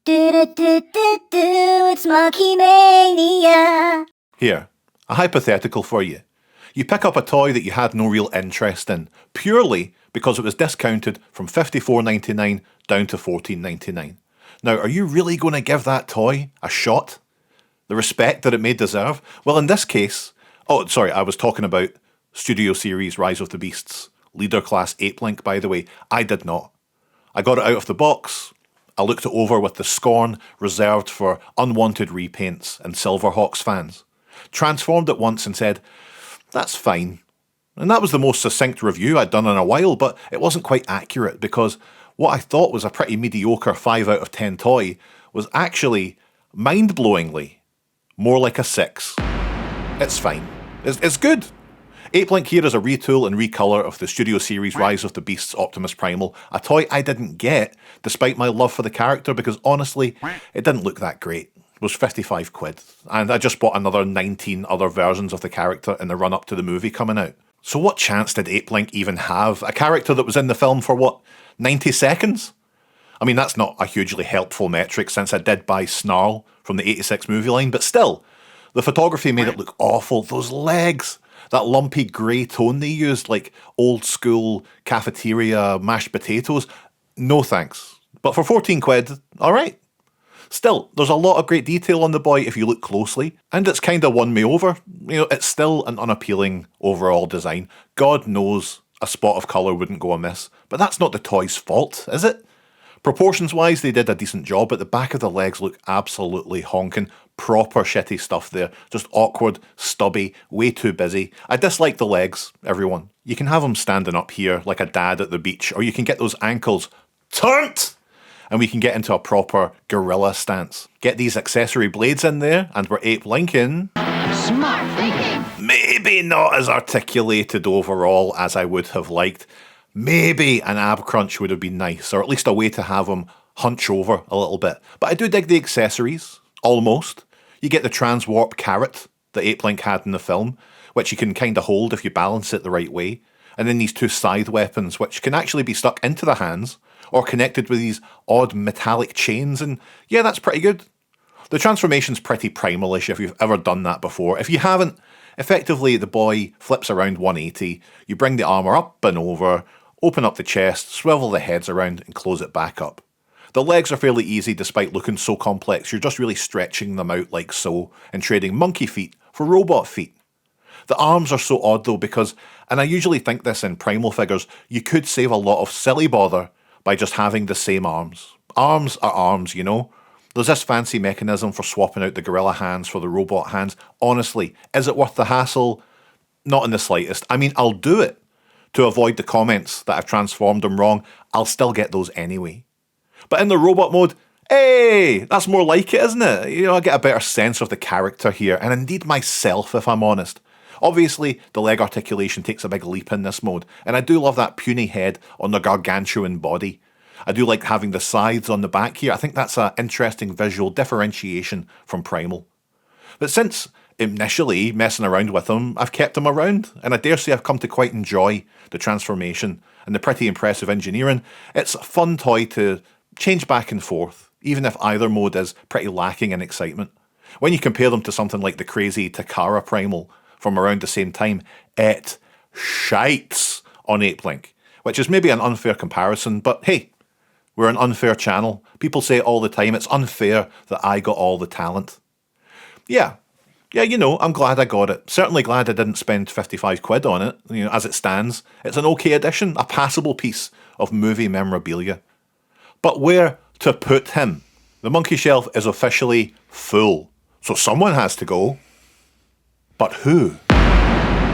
It's Monkey Maynia. Here, a hypothetical for you. You pick up a toy that you had no real interest in, purely because it was discounted from $54.99 down to $14.99. Now, are you really going to give that toy a shot? The respect that it may deserve? Well, in this case... Oh, sorry, I was talking about Studio Series Rise of the Beasts. Leader Class Apelinq, by the way. I did not. I got it out of the box. I looked it over with the scorn reserved for unwanted repaints and Silverhawks fans. Transformed it once and said, that's fine. And that was the most succinct review I'd done in a while, but it wasn't quite accurate because what I thought was a pretty mediocre 5 out of 10 toy was actually, mind-blowingly, more like a 6. It's fine. It's good. Apelinq here is a retool and recolour of the Studio Series Rise of the Beasts Optimus Primal, a toy I didn't get despite my love for the character because honestly, it didn't look that great. It was 55 quid, and I just bought another 19 other versions of the character in the run-up to the movie coming out. So what chance did Apelinq even have? A character that was in the film for what, 90 seconds? I mean, that's not a hugely helpful metric since I did buy Snarl from the 86 movie line, but still, the photography made it look awful. Those legs, that lumpy grey tone they used, like old school cafeteria mashed potatoes. No thanks. But for 14 quid, alright. Still, there's a lot of great detail on the boy if you look closely, and it's kinda won me over. You know, it's still an unappealing overall design. God knows a spot of colour wouldn't go amiss, but that's not the toy's fault, is it? Proportions-wise, they did a decent job, but the back of the legs look absolutely honking. Proper shitty stuff there. Just awkward, stubby, way too busy. I dislike the legs, everyone. You can have them standing up here like a dad at the beach, or you can get those ankles turnt! And we can get into a proper gorilla stance. Get these accessory blades in there, and we're Apelinqing. Smart thinking. Maybe not as articulated overall as I would have liked. Maybe an ab crunch would have been nice, or at least a way to have him hunch over a little bit. But I do dig the accessories, almost. You get the transwarp carrot that Apelinq had in the film, which you can kind of hold if you balance it the right way. And then these two scythe weapons, which can actually be stuck into the hands, or connected with these odd metallic chains, and yeah, that's pretty good. The transformation's pretty primal-ish if you've ever done that before. If you haven't, effectively the boy flips around 180, you bring the armour up and over, open up the chest, swivel the heads around and close it back up. The legs are fairly easy despite looking so complex, you're just really stretching them out like so and trading monkey feet for robot feet. The arms are so odd though because, and I usually think this in primal figures, you could save a lot of silly bother by just having the same arms. Arms are arms, you know? There's this fancy mechanism for swapping out the gorilla hands for the robot hands. Honestly, is it worth the hassle? Not in the slightest. I mean, I'll do it. To avoid the comments that I've transformed them wrong, I'll still get those anyway. But in the robot mode, hey, that's more like it, isn't it? You know, I get a better sense of the character here, and indeed myself, if I'm honest. Obviously, the leg articulation takes a big leap in this mode, and I do love that puny head on the gargantuan body. I do like having the scythes on the back here. I think that's an interesting visual differentiation from Primal. But since initially messing around with them, I've kept them around, and I dare say I've come to quite enjoy the transformation and the pretty impressive engineering. It's a fun toy to change back and forth, even if either mode is pretty lacking in excitement. When you compare them to something like the crazy Takara Primal from around the same time, it shites on Apelinq, which is maybe an unfair comparison, but hey, we're an unfair channel. People say it all the time, it's unfair that I got all the talent. Yeah, you know, I'm glad I got it. Certainly glad I didn't spend 55 quid on it. You know, as it stands, it's an okay addition, a passable piece of movie memorabilia. But where to put him? The monkey shelf is officially full, so someone has to go. But who?